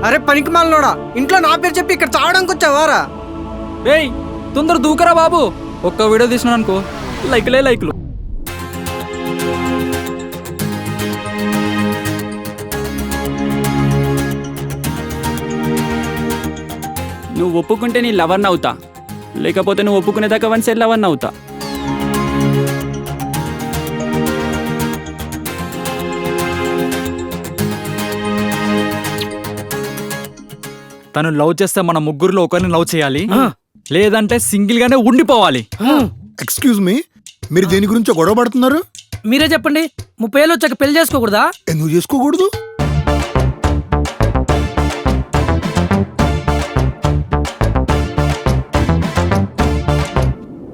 అరే పనికి మాలనోడా, ఇంట్లో నా పేరు చెప్పి ఇక్కడ చావడానికి వచ్చావారా? రేయ్ తొందర దూకరా బాబు. ఒక్క వీడియో తీసినాను అనుకో, లైకులే లైకులు. నువ్వు ఒప్పుకుంటే నీ లవర్ని అవుతా, లేకపోతే నువ్వు ఒప్పుకునేదాకా వన్ సైడ్ లవర్ని అవుతా. తను లవ్ చేస్తే మన ముగ్గురులో ఒకరిని లవ్ చేయాలి, లేదంటే సింగిల్ గానే ఉండిపోవాలి. ఎక్స్క్యూజ్ మీ, మీరు దేని గురించి గొడవ పడుతున్నారు? మీరే చెప్పండి. 30 ఏళ్ళు వచ్చాక పెళ్లి చేసుకోకూడదా? ఎందుకు చేసుకోకూడదు?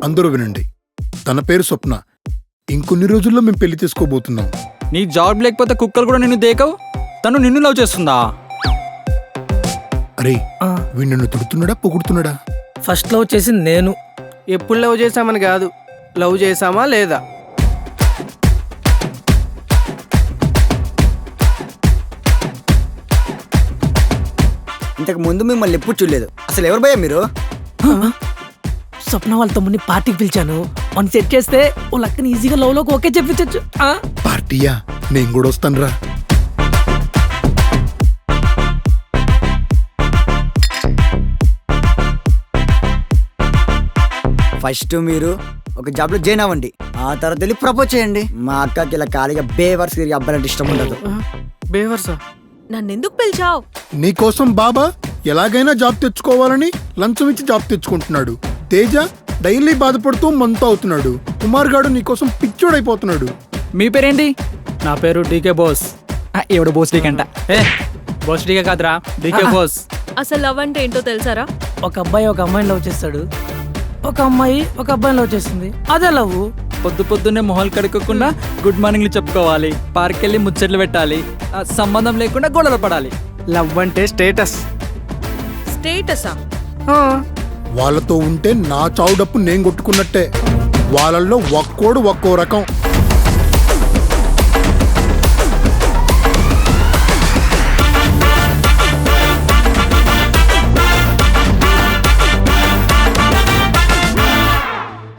అందరూ వినండి, తన పేరు స్వప్న. ఇంకొన్ని రోజుల్లో మేము పెళ్లి చేసుకోబోతున్నాం. నీ జాబ్ లేకపోతే కుక్కలు కూడా నిన్ను దేకవు, తను నిన్ను లవ్ చేస్తుందా? అరే వీడు నిన్ను తిడుతున్నాడా పొగుడుతున్నాడా? ఫస్ట్ లవ్ చేసింది నేను. ఎప్పుడు లవ్ చేసామని కాదు, లవ్ చేసామా లేదా. ఇంతకు ముందు మిమ్మల్ని ఎప్పుడు చూడలేదు. అసలు ఎవరు భయ్యా మీరు? స్వప్న వాళ్ళ తమ్ముని పార్టీకి పిలిచాను. మనం సెట్ చేస్తే ఓ లక్కని ఈజీగా లవ్ లోకి ఓకే చెప్పించచ్చు. పార్టీయా? నేను కూడా వస్తాను రా. ఫస్ట్ మీరు ఒక జాబ్ లో జాయిన్ అవ్వండి, ఆ తర్వాత వెళ్ళి ప్రపోజ్ చేయండి. మా అక్కకి ఇలా ఖాళీగా బేవర్స్ తిరిగి అబ్బాయిలంటే ఇష్టం ఉండదు. బేవర్సా? నన్నెందుకు పిలిచావు? నీకోసం బాబా ఎలాగైనా జాబ్ తెచ్చుకోవాలని లంచం ఇచ్చి జాబ్ తెచ్చుకుంటున్నాడు. తేజ డైలీ బాధపడుతూ మనతో అవుతున్నాడు. కుమార్ గాడు నీకోసం పిచ్చోడైపోతున్నాడు. మీ పేరేంటి? నా పేరు డీకే బోస్. ఎవడు బోస్ డీకంట? బోస్ డీకే కాదురా, డీకే బోస్. అసలు లవ్ అంటే ఏంటో తెలుసారా? ఒక అబ్బాయి ఒక అమ్మాయిని లవ్ చేస్తాడు, ఒక అమ్మాయి ఒక అబ్బాయిని లవ్ చేస్తుంది. అదే లవ్. పొద్దు పొద్దున్నే మొహాలు కడుక్కోకుండా గుడ్ మార్నింగ్లు చెప్పుకోవాలి, పార్క్ వెళ్ళి ముచ్చట్లు పెట్టాలి, సంబంధం లేకుండా గొడవలు పడాలి. లవ్ అంటే స్టేటస్. స్టేటసా? వాళ్ళతో ఉంటే నా చావు డప్పు నేను కొట్టుకున్నట్టే. వాళ్ళల్లో ఒక్కోడు ఒక్కో రకం.